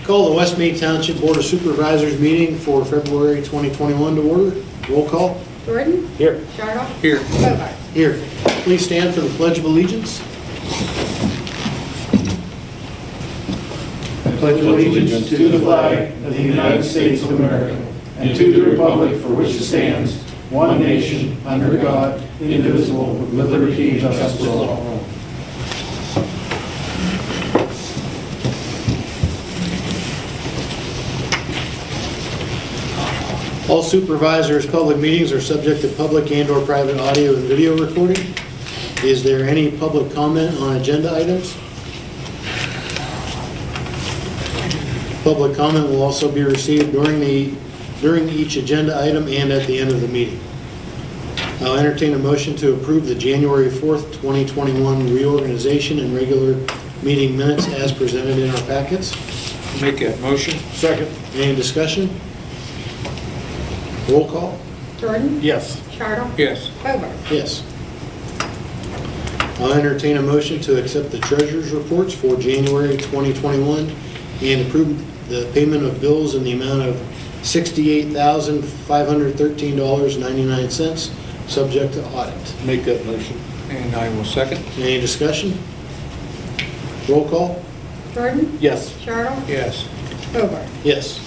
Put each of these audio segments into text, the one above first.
Call the West Mead Township Board of Supervisors meeting for February 2021 to order. Roll call. Jordan? Here. Charles? Here. Bogart? Here. Please stand for the Pledge of Allegiance. I pledge allegiance to the flag of the United States of America and to the republic for which it stands, one nation, under God, indivisible, with liberty and justice for all. All supervisors' public meetings are subject to public and/or private audio and video recording. Is there any public comment on agenda items? Public comment will also be received during each agenda item and at the end of the meeting. I'll entertain a motion to approve the January 4th, 2021 reorganization and regular meeting minutes as presented in our packets. Make that motion. Second. Any discussion? Roll call. Jordan? Yes. Charles? Yes. Bogart? Yes. I'll entertain a motion to accept the treasurer's reports for January 2021 and approve the payment of bills in the amount of $68,513.99, subject to audit. Make that motion. And I will second. Any discussion? Roll call. Jordan? Yes. Charles? Yes. Bogart? Yes.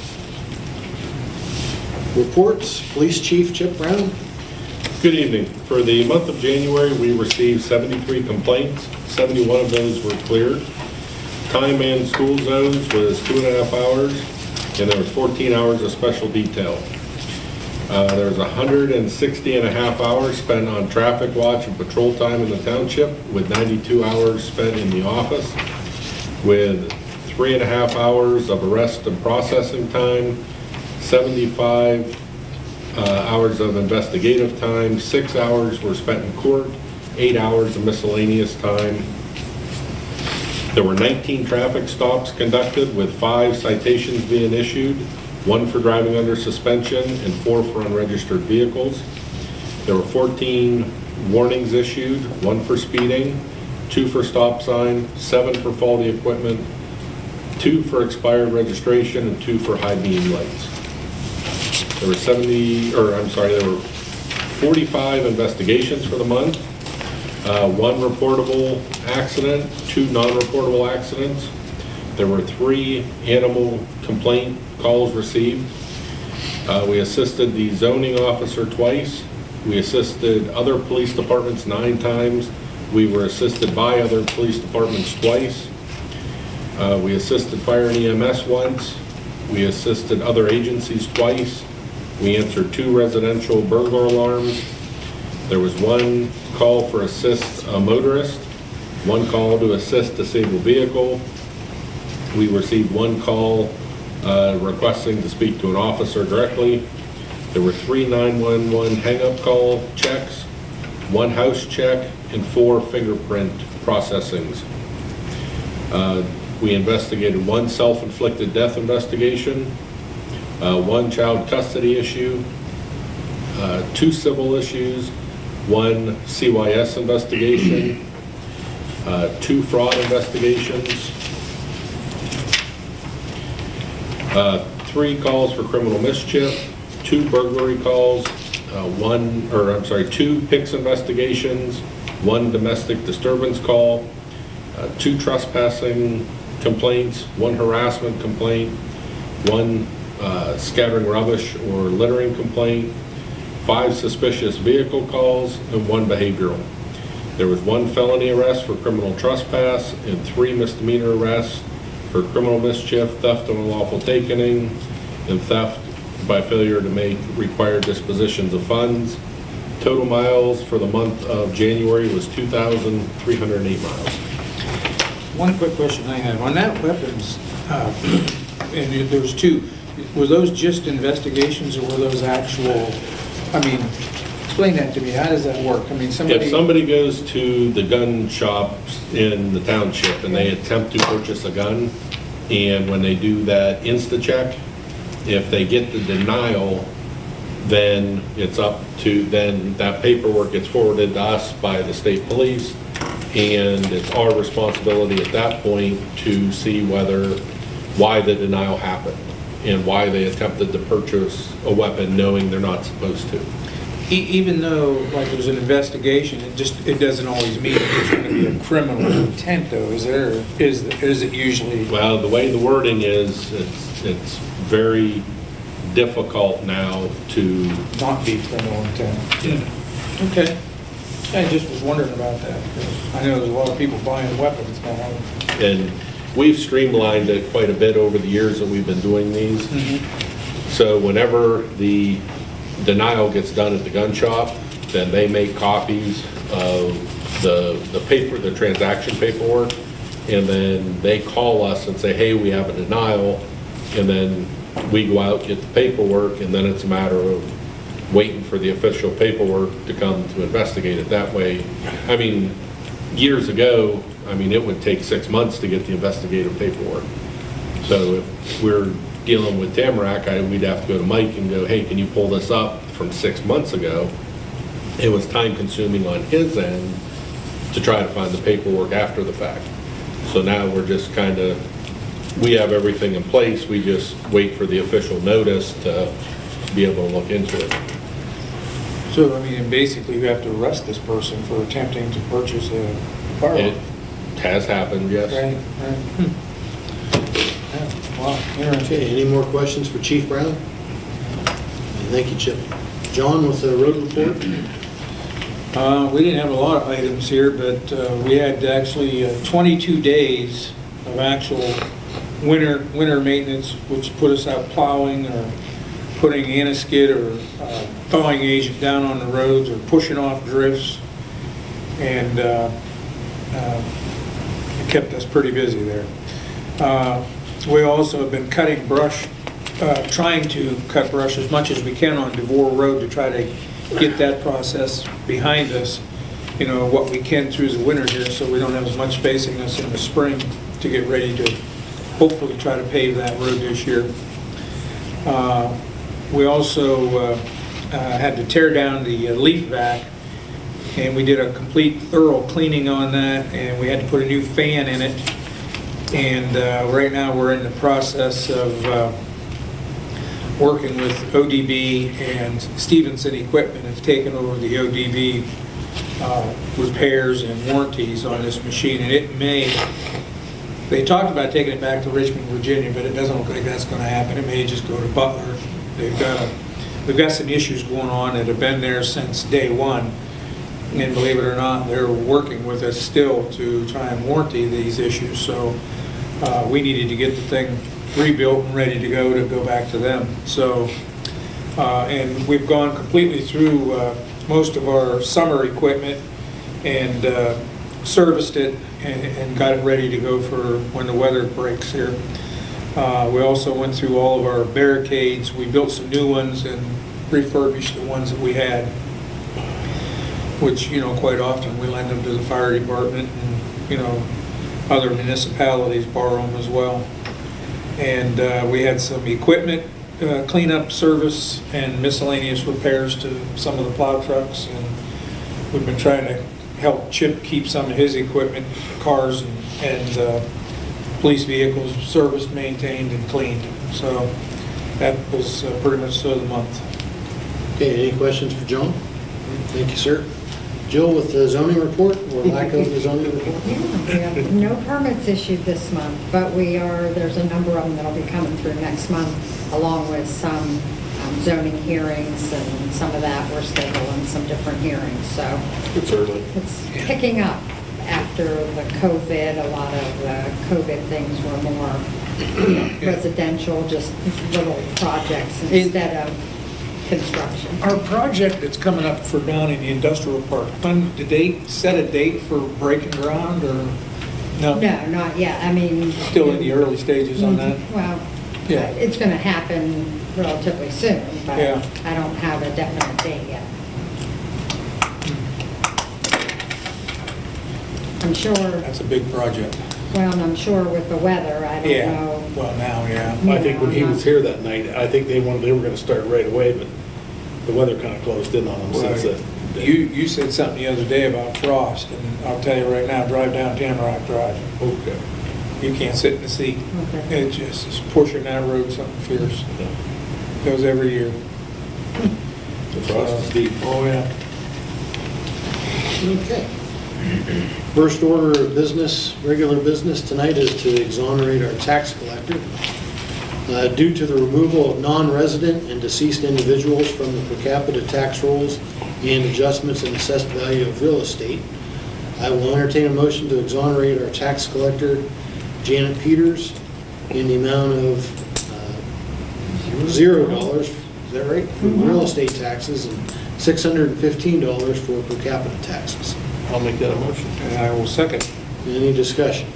Reports. Police Chief Chip Brown. Good evening. For the month of January, we received 73 complaints. 71 of those were cleared. Time in school zones was 2.5 hours, and there was 14 hours of special detail. There was 160.5 hours spent on traffic watch and patrol time in the township, with 92 hours spent in the office, with 3.5 hours of arrest and processing time, 75 hours of investigative time, 6 hours were spent in court, 8 hours of miscellaneous time. There were 19 traffic stops conducted, with 5 citations being issued, 1 for driving under suspension and 4 for unregistered vehicles. There were 14 warnings issued, 1 for speeding, 2 for stop sign, 7 for faulty equipment, 2 for expired registration, and 2 for high beam lights. There were 45 investigations for the month, 1 reportable accident, 2 non-reportable accidents. There were 3 animal complaint calls received. We assisted the zoning officer twice. We assisted other police departments 9 times. We were assisted by other police departments twice. We assisted fire and EMS once. We assisted other agencies twice. We answered 2 residential burglar alarms. There was 1 call for assist a motorist, 1 call to assist disabled vehicle. We received 1 call requesting to speak to an officer directly. There were 3 911 hang-up call checks, 1 house check, and 4 fingerprint processings. We investigated 1 self-inflicted death investigation, 1 child custody issue, 2 civil issues, 1 CYS investigation, 2 fraud investigations, 3 calls for criminal mischief, 2 burglary calls, 2 PICS investigations, 1 domestic disturbance call, 2 trespassing complaints, 1 harassment complaint, 1 scattering rubbish or littering complaint, 5 suspicious vehicle calls, and 1 behavioral. There was 1 felony arrest for criminal trespass and 3 misdemeanor arrests for criminal mischief, theft of unlawful taking, and theft by failure to make required dispositions of funds. Total miles for the month of January was 2,308 miles. One quick question I have. On that weapons, and there was 2, were those just investigations or were those actual, explain that to me. How does that work? If somebody goes to the gun shops in the township and they attempt to purchase a gun, and when they do that insta-check, if they get the denial, then it's up to, then that paperwork gets forwarded to us by the state police, And it's our responsibility at that point to see why the denial happened and why they attempted to purchase a weapon knowing they're not supposed to. Even though, like, there's an investigation, it doesn't always mean that there's going to be a criminal intent, though, is there? Or is it usually? Well, the way the wording is, it's very difficult now to, Not be criminal intent? yeah. Okay. I just was wondering about that, because I know there's a lot of people buying weapons now. And we've streamlined it quite a bit over the years that we've been doing these. So whenever the denial gets done at the gun shop, then they make copies of the paper, the transaction paperwork, and then they call us and say, hey, we have a denial, and then we go out, get the paperwork, and then it's a matter of waiting for the official paperwork to come to investigate it that way. I mean, years ago, it would take 6 months to get the investigative paperwork. So if we're dealing with Tamarack, we'd have to go to Mike and go, hey, can you pull this up from 6 months ago? It was time consuming on his end to try to find the paperwork after the fact. So now we're just we have everything in place, we just wait for the official notice to be able to look into it. So, basically, you have to arrest this person for attempting to purchase a firearm. It has happened, yes. Right. Yeah, wow, interesting. Okay, any more questions for Chief Brown? Thank you, Chip. John with the road report? We didn't have a lot of items here, but we had actually 22 days of actual winter maintenance, which put us out plowing or putting anti-skid or thawing agent down on the roads or pushing off drifts. And it kept us pretty busy there. We also have been cutting brush, trying to cut brush as much as we can on DeVore Road to try to get that process behind us, what we can through the winter here, so we don't have as much facing us in the spring to get ready to hopefully try to pave that road this year. We also had to tear down the leaf vac, and we did a complete thorough cleaning on that, and we had to put a new fan in it. And right now we're in the process of working with ODB, and Stevenson Equipment have taken over the ODB repairs and warranties on this machine, and they talked about taking it back to Richmond, Virginia, but it doesn't look like that's going to happen. It may just go to Butler. We've got some issues going on that have been there since day one, and believe it or not, they're working with us still to try and warranty these issues. So we needed to get the thing rebuilt and ready to go back to them. So, and we've gone completely through most of our summer equipment and serviced it and got it ready to go for when the weather breaks here. We also went through all of our barricades. We built some new ones and refurbished the ones that we had, which, quite often we lend them to the fire department, and, other municipalities borrow them as well. And we had some equipment cleanup service and miscellaneous repairs to some of the plow trucks, and we've been trying to help Chip keep some of his equipment, cars and police vehicles serviced, maintained, and cleaned. So that was pretty much so the month. Okay, any questions for John? Thank you, sir. Jill with the zoning report, or lack of the zoning report? Yeah, we have no permits issued this month, but there's a number of them that'll be coming through next month, along with some zoning hearings, and some of that we're scheduling some different hearings, so. It's early. It's picking up after the COVID. A lot of the COVID things were more residential, just little projects instead of construction. Our project that's coming up for down in the industrial park, when did they set a date for breaking ground, or no? No, not yet. Still in the early stages on that? Well, Yeah. it's going to happen relatively soon, but Yeah. I don't have a definite date yet. I'm sure, That's a big project. well, and I'm sure with the weather, I don't Yeah, know. well, now, yeah. Yeah, I think when he was not- here that night, I think they were going to start right away, but the weather kind of closed in on them since Right. You said something the other day about frost, and I'll tell you right now, drive down Tamarack Drive. Okay. You can't sit in the seat. Okay. It just is pushing that road something fierce. Goes every year. The frost is deep. Oh, yeah. Okay. First order of business, regular business tonight is to exonerate our tax collector. Due to the removal of non-resident and deceased individuals from the per capita tax rolls and adjustments in assessed value of real estate, I will entertain a motion to exonerate our tax collector, Janet Peters, in the amount of $0, is that right? For real estate taxes and $615 for per capita taxes. I'll make that a motion. And I will second. Any discussion?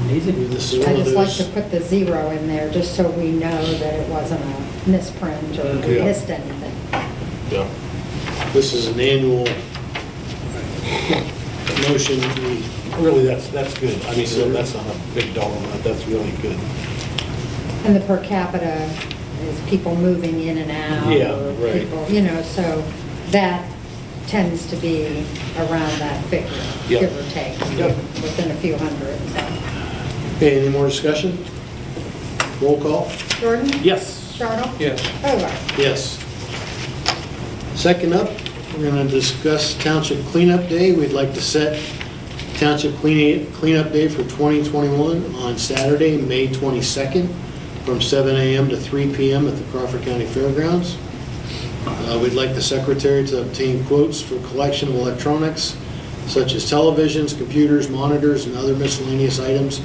This is I one of just like to those, put the 0 in there, just so we know that it wasn't a misprint or we Yeah. missed anything. Yeah. this is an annual motion. Really, that's good. I mean, that's not a big dollar amount, that's really good. And the per capita is people moving in and out. Yeah, or right. people, so that tends to be around that figure, Yep. give or take, Yep. within a few hundred, so. Okay, any more discussion? Roll call? Jordan? Yes. Charles? Yes. Hobart? Yes. Second up, we're going to discuss Township Cleanup Day. We'd like to set Township Cleanup Day for 2021 on Saturday, May 22nd, from 7 a.m. to 3 p.m. at the Crawford County Fairgrounds. We'd like the secretary to obtain quotes for collection of electronics, such as televisions, computers, monitors, and other miscellaneous items,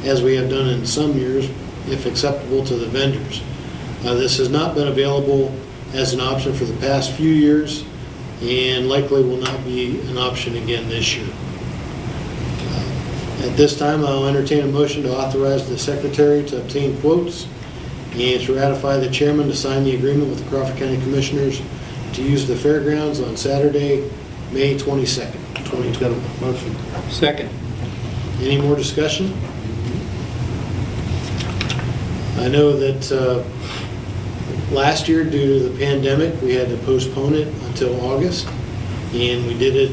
as we have done in some years, if acceptable to the vendors. This has not been available as an option for the past few years, and likely will not be an option again this year. At this time, I'll entertain a motion to authorize the secretary to obtain quotes and to ratify the chairman to sign the agreement with the Crawford County Commissioners to use the fairgrounds on Saturday, May 22nd, 2020. Motion. Second. Any more discussion? I know that last year, due to the pandemic, we had to postpone it until August, and we did it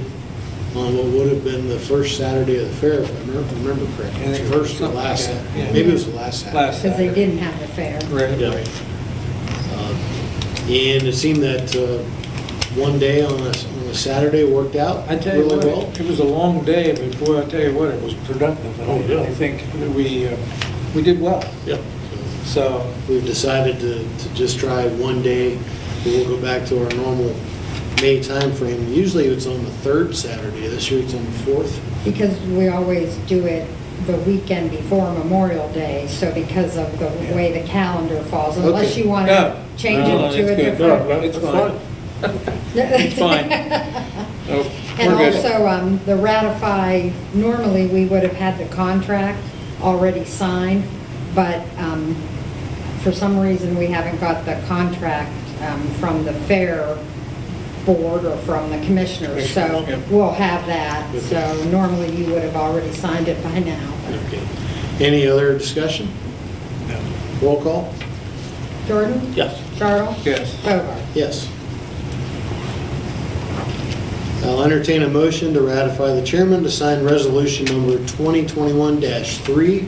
on what would have been the first Saturday of the fair, if I remember correctly. I think it was First or something like last that, Saturday. yeah. Maybe it was the last Saturday. Last Because they Saturday. didn't have the fair. Right. Yeah. And it seemed that one day on a Saturday worked out I tell you really what, well. it was a long day, but boy, I tell you what, it was productive. Oh, yeah. I think that we did well. Yep. So, We've decided to just try one day, and we'll go back to our normal May timeframe. Usually it's on the third Saturday. This year it's on the fourth. Because we always do it the weekend before Memorial Day, so because of the way the calendar falls, unless Okay. you want No. to change No, it to a it's good. different. No, it's fine. It's fine. Oh, And we're good. also, the ratify, normally we would have had the contract already signed, but for some reason, we haven't got the contract from the fair board or from the commissioners, so Commissioners, yep. we'll have that. So normally you would have already signed it by now. Okay. Any other discussion? No. Roll call? Jordan? Yes. Charles? Yes. Hobart? Yes. I'll entertain a motion to ratify the chairman to sign resolution number 2021-3,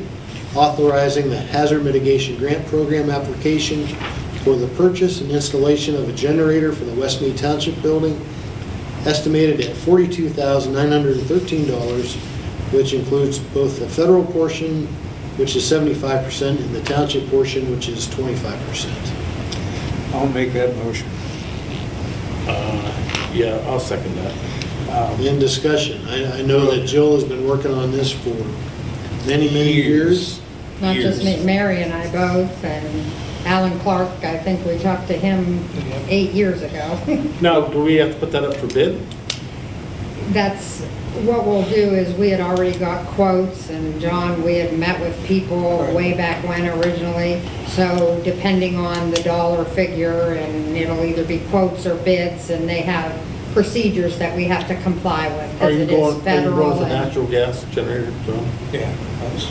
authorizing the Hazard Mitigation Grant Program application for the purchase and installation of a generator for the West Mead Township building, estimated at $42,913, which includes both the federal portion, which is 75%, and the township portion, which is 25%. I'll make that motion. Yeah, I'll second that. In discussion, I know that Jill has been working on this for many, many years. Not just me, Years. Mary and I both, and Alan Clark, I think we talked to him Yep. 8 years ago. Now, do we have to put that up for bid? That's, what we'll do is, we had already got quotes, and John, we had met with people Right. way back when originally, so depending on the dollar figure, and it'll either be quotes or bids, and they have procedures that we have to comply with, Are because you it is going federal. for and natural gas generator, John? Yeah, that's,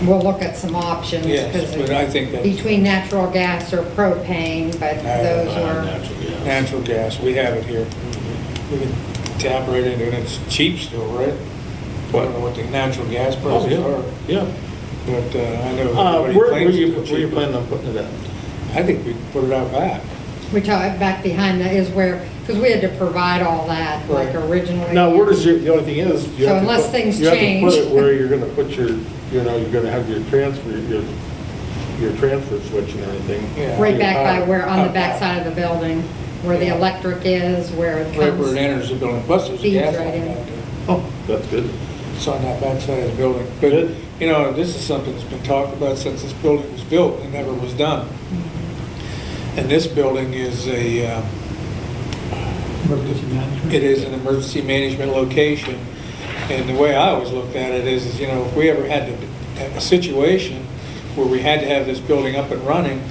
We'll look at some options, Yes, because but I think that's- between natural gas or propane, but those are, Natural gas. natural gas, we have it here. We can tap right into it, and it's cheap still, right? I don't know what the natural gas Oh, prices are, yeah. but I know everybody Where claims you it's cheap. planning on putting it at? I think we put it out back. We talk back behind that is where, because we had to provide all that like Right. originally. Now, where does the only thing is, you So have to unless put- things you have to change. put it where you're gonna put your, you're gonna have your transfer, your transfer switch and everything. Yeah. Right back by where, on the Up. back side of the building, where the electric is, where it Right where it comes. enters the building, plus there's a Feeds gas right line in. back there. Oh, that's good. It's on that back side of the building. But, Good. you know, this is something that's been talked about since this building was built and never was done. And this building is a, it is an emergency management location. And the way I always looked at it is, you know, if we ever had a situation where we had to have this building up and running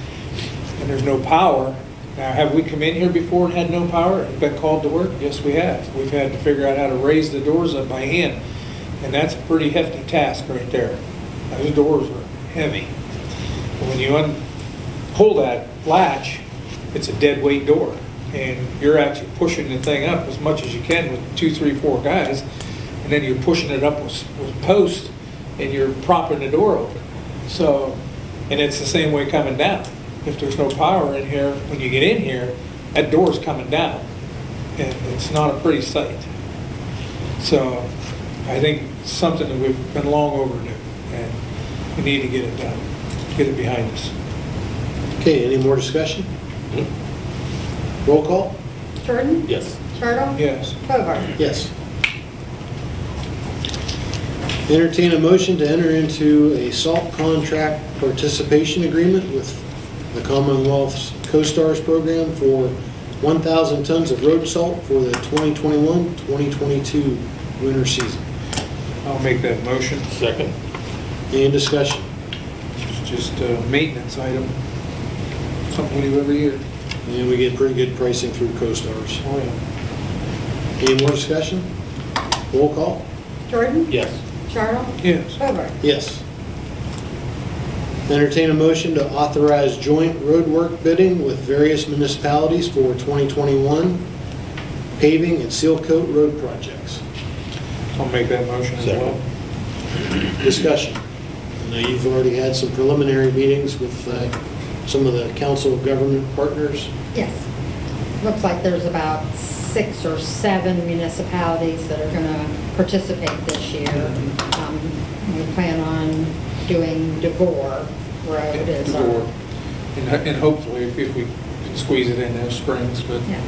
and there's no power, now, have we come in here before and had no power and been called to work? Yes, we have. We've had to figure out how to raise the doors up by hand. And that's a pretty hefty task right there. Those doors are heavy. And when you pull that latch, it's a dead weight door. And you're actually pushing the thing up as much as you can with 2, 3, 4 guys. And then you're pushing it up with posts and you're propping the door open. So, and it's the same way coming down. If there's no power in here, when you get in here, that door's coming down. And it's not a pretty sight. So I think it's something that we've been long overdue, and we need to get it done, get it behind us. Okay, any more discussion? Roll call? Jordan? Yes. Turtle? Yes. Hobart? Yes. Entertain a motion to enter into a salt contract participation agreement with the Commonwealth's Co-Stars program for 1,000 tons of road salt for the 2021-2022 winter season. I'll make that motion. Second. Any discussion? It's just a maintenance item, something we do every year. And we get pretty good pricing through Co-Stars. Oh, yeah. Any more discussion? Roll call? Jordan? Yes. Turtle? Yes. Hobart? Yes. Entertain a motion to authorize joint roadwork bidding with various municipalities for 2021 paving and seal coat road projects. I'll make that motion as Second. well. Discussion. I know you've already had some preliminary meetings with some of the council of government partners. Yes. Looks like there's about 6 or 7 municipalities that are going to participate this year. We plan on doing DeVore Road as our, Door. And hopefully, if we can squeeze it in those springs, but yeah.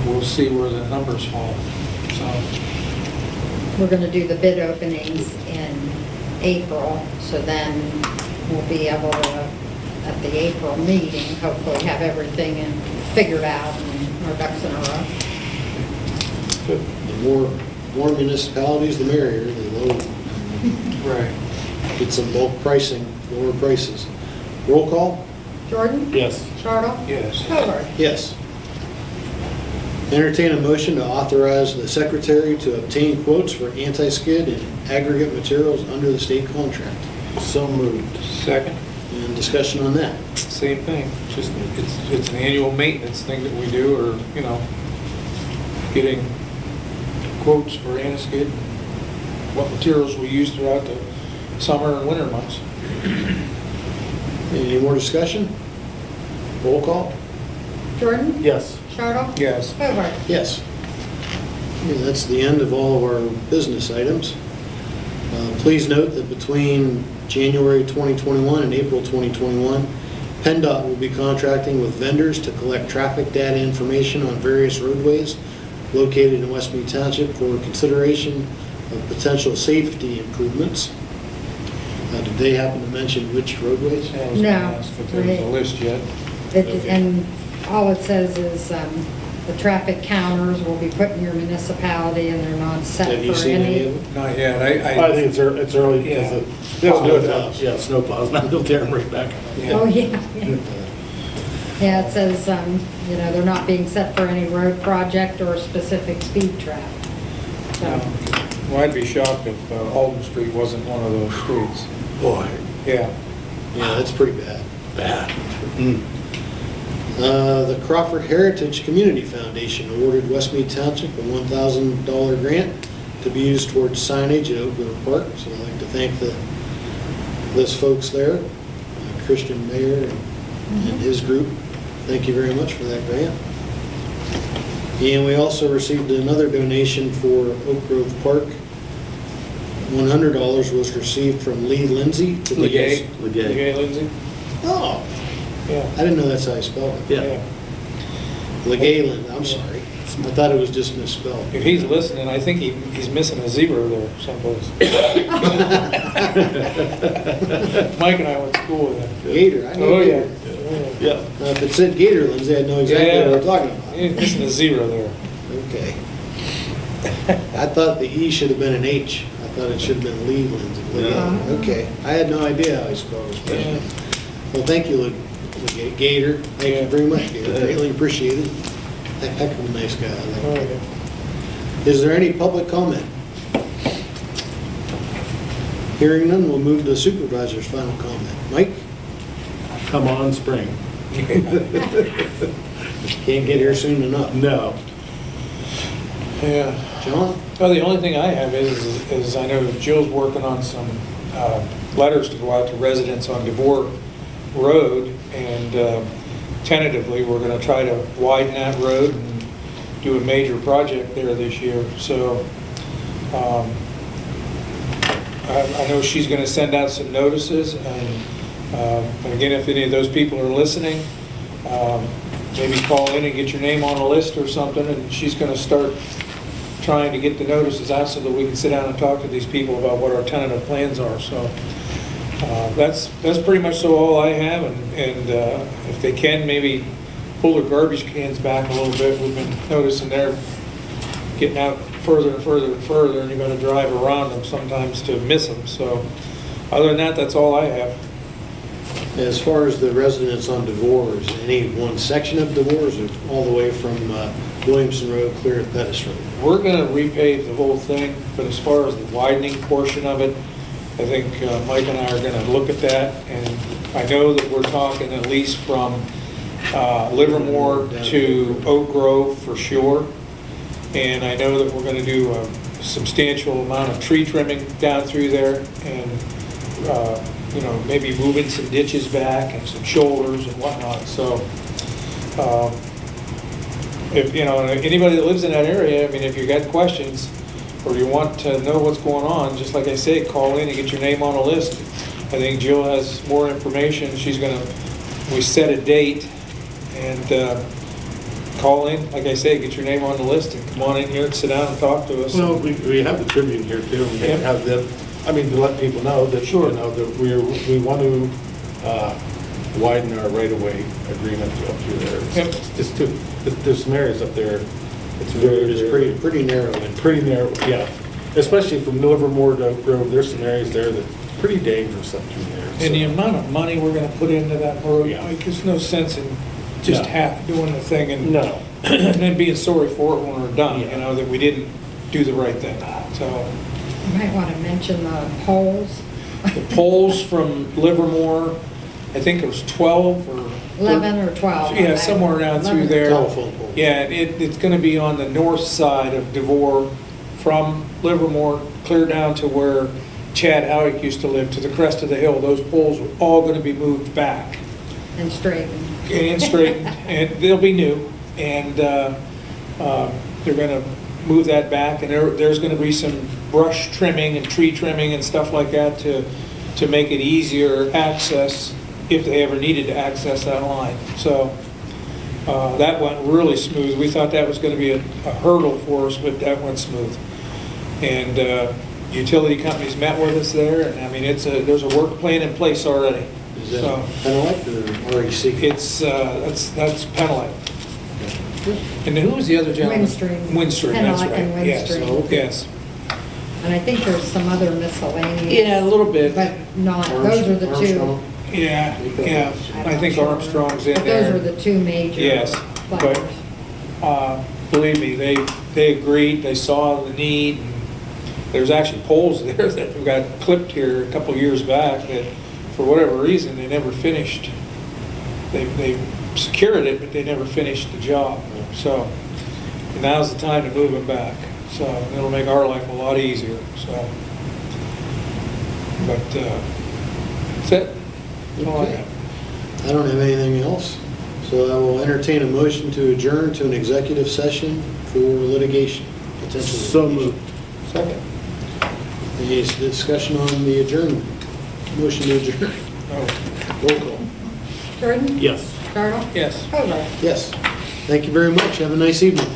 we'll see where the numbers fall. So, We're going to do the bid openings in April, so then we'll be able to, at the April meeting, hopefully have everything figured out and our ducks in a row. The more municipalities, the merrier. The low, right. get some bulk pricing, lower prices. Roll call? Jordan? Yes. Turtle? Yes. Hobart? Yes. Entertain a motion to authorize the secretary to obtain quotes for anti-skid and aggregate materials under the state contract. So moved. Second. And discussion on that. Same thing, just, it's an annual maintenance thing that we do, or, you know, getting quotes for anti-skid, what materials we use throughout the summer and winter months. Any more discussion? Roll call? Jordan? Yes. Turtle? Yes. Hobart? Yes. Okay, that's the end of all of our business items. Please note that between January 2021 and April 2021, PennDOT will be contracting with vendors to collect traffic data information on various roadways located in West Mead Township for consideration of potential safety improvements. Did they happen to mention which roadways? I was gonna No. ask if there was a list yet. And all it says is the traffic counters will be put in your municipality and they're not set Have you for seen any any. of them? Not yet, I think it's early because Yeah. they'll do it. Snowplows. Yeah, snowplows, not they'll tear them right back. Oh, yeah. Yeah, it says, you know, they're not being set for any road project or specific speed trap. So, Well, I'd be shocked if Alden Street wasn't one of those streets. Boy, Yeah. Yeah, that's pretty bad. bad. The Crawford Heritage Community Foundation awarded West Mead Township a $1,000 grant to be used towards signage at Oak Grove Park. So I'd like to thank those folks there, Christian Mayer and his group. Thank you very much for that grant. And we also received another donation for Oak Grove Park. $100 was received from Lee Lindsay. Legay. Legay. Lindsay? Oh, Yeah. I didn't know that's how you spell it. Yeah. Legay, I'm sorry. I thought it was just misspelled. If he's listening, I think he's missing a zero there someplace. Mike and I went to school with him. Gator, I know. Oh, yeah. Gator. Yeah. Now, if it said Gator Lindsay, I'd know exactly what we're talking about. He's missing a zero there. Okay. I thought the E should have been an H. I thought it should have been Lee Lindsay. Legay. Okay. I had no idea how he spelled his first name. Well, thank you, Gator. Thank you very much, Gator. Greatly appreciated. Heck of a nice guy. I like Oh, him. yeah. Is there any public comment? Hearing none, we'll move to supervisor's final comment. Mike? Come on, spring. Can't get here soon enough. No. Yeah. John? Well, the only thing I have is I know Jill's working on some letters to go out to residents on DeVore Road, and tentatively, we're going to try to widen that road and do a major project there this year. So I know she's going to send out some notices, and again, if any of those people are listening, maybe call in and get your name on a list or something, and she's going to start trying to get the notices out so that we can sit down and talk to these people about what our tentative plans are. So that's pretty much so all I have, and if they can, maybe pull their garbage cans back a little bit. We've been noticing they're getting out further and further and further, and you got to drive around them sometimes to miss them. So other than that, that's all I have. As far as the residents on DeVore, is any one section of DeVore, or all the way from Williamson Road clear to Pettis Road? We're going to repave the whole thing, but as far as the widening portion of it, I think Mike and I are going to look at that, and I know that we're talking at least from Livermore to Oak Grove for sure, and I know that we're going to do a substantial amount of tree trimming down through there, and maybe moving some ditches back and some shoulders and whatnot. So if anybody that lives in that area, I mean, if you got questions or you want to know what's going on, just like I say, call in and get your name on a list. I think Jill has more information. We set a date and call in, like I say, get your name on the list and come on in here and sit down and talk to us. Well, we have the Tribune here too. We Yep. have them, to let people know that, Sure. that we want to widen our right-of-way agreement up through there. Yep. It's just there's some areas up there, it's very, It's pretty narrow. and pretty narrow, yeah. Especially from Livermore to Oak Grove, there's some areas there that's pretty dangerous up through there. And the amount of money we're going to put into that road, Yeah. like, there's no sense in just No. half doing the thing and No. and then being sorry for it when we're done, Yeah. that we didn't do the right thing. So You might want to mention the poles. the poles from Livermore, I think it was 12 or 11 or 12. Yeah, somewhere down through 11. there. Telephone pole. Yeah, it's going to be on the north side of DeVore from Livermore clear down to where Chad Howick used to live, to the crest of the hill. Those poles are all going to be moved back And straightened. and straightened, and they'll be new. And they're going to move that back, and there's going to be some brush trimming and tree trimming and stuff like that to make it easier access if they ever needed to access that line. So that went really smooth. We thought that was going to be a hurdle for us, but that went smooth. And utility companies met with us there, and I mean, there's a work plan in place already. Is that So Penelec or REC? it's that's Penelec. And who was the other gentleman? Windstream. Windstream, that's Penelec right. and Yes, Windstream. yes. And I think there's some other miscellaneous. Yeah, a little bit. But not, those are the two. Armstrong? Yeah, yeah. I think Armstrong's in But there. those are the two major Yes, players. but believe me, they agreed, they saw the need. And there's actually poles there that got clipped here a couple years back that, for whatever reason, they never finished. They secured it, but they never finished the job. So now's the time to move them back. So it'll make our life a lot easier, so. But that's it. That's all I Okay. got. I don't have anything else, so I will entertain a motion to adjourn to an executive session for litigation, potential So litigation. moved. Second. Any discussion on the adjournment? Motion to adjourn. Oh, Roll call. Jordan? Yes. Darrell? yes. Hobart? Yes. Thank you very much. Have a nice evening.